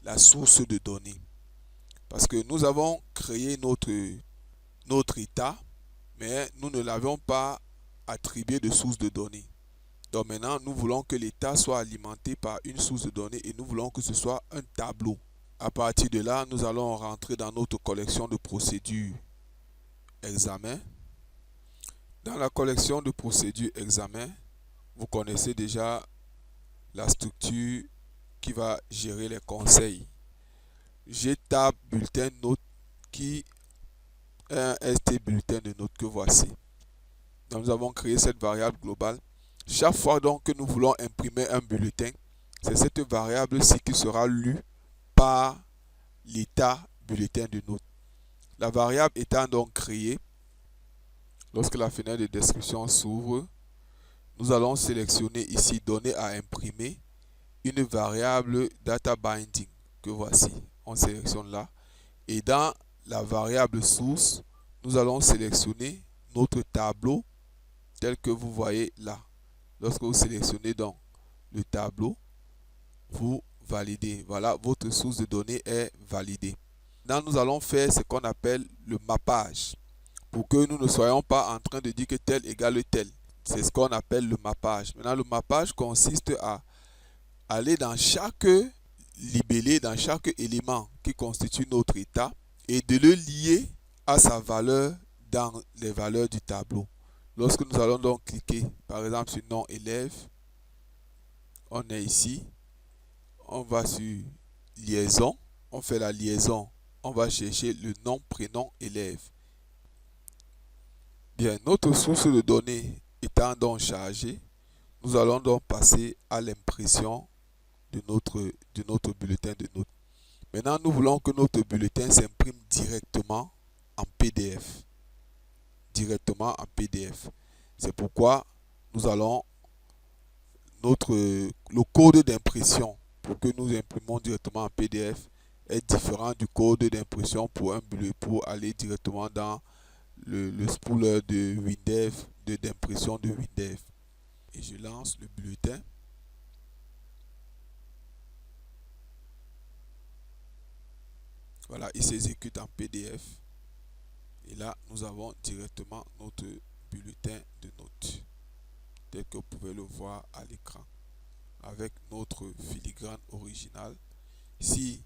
La source de données. Parce que nous avons créé notre état, mais nous ne l'avons pas attribué de source de données. Donc maintenant, nous voulons que l'état soit alimenté par une source de données et nous voulons que ce soit un tableau. À partir de là, nous allons rentrer dans notre collection de procédures examen. Dans la collection de procédures examen, vous connaissez déjà la structure qui va gérer les conseils. J'ai tab bulletin note qui est un ST bulletin de notes que voici. Donc nous avons créé cette variable globale. Chaque fois donc que nous voulons imprimer un bulletin, c'est cette variable-ci qui sera lue par l'état bulletin de notes. La variable étant donc créée, lorsque la fenêtre de description s'ouvre, nous allons sélectionner ici données à imprimer, une variable data binding que voici. On sélectionne là. Et dans la variable source, nous allons sélectionner notre tableau tel que vous voyez là. Lorsque vous sélectionnez donc le tableau, vous validez. Voilà, votre source de données est validée. Maintenant, nous allons faire ce qu'on appelle le mappage. Pour que nous ne soyons pas en train de dire que tel égale tel. C'est ce qu'on appelle le mappage. Maintenant, le mappage consiste à aller dans chaque libellé, dans chaque élément qui constitue notre état et de le lier à sa valeur dans les valeurs du tableau. Lorsque nous allons donc cliquer, par exemple, sur nom élève, on est ici, on va sur liaison, on fait la liaison, on va chercher le nom, prénom, élève. Bien, notre source de données étant donc chargée, nous allons donc passer à l'impression de notre bulletin de notes. Maintenant, nous voulons que notre bulletin s'imprime directement en PDF. Directement en PDF. C'est pourquoi nous allons le code d'impression pour que nous imprimons directement en PDF est différent du code d'impression pour pour aller directement dans le spooler de WinDev, d'impression de WinDev. Et je lance le bulletin. Voilà, il s'exécute en PDF. Et là, nous avons directement notre bulletin de notes, tel que vous pouvez le voir à l'écran, avec notre filigrane original. Si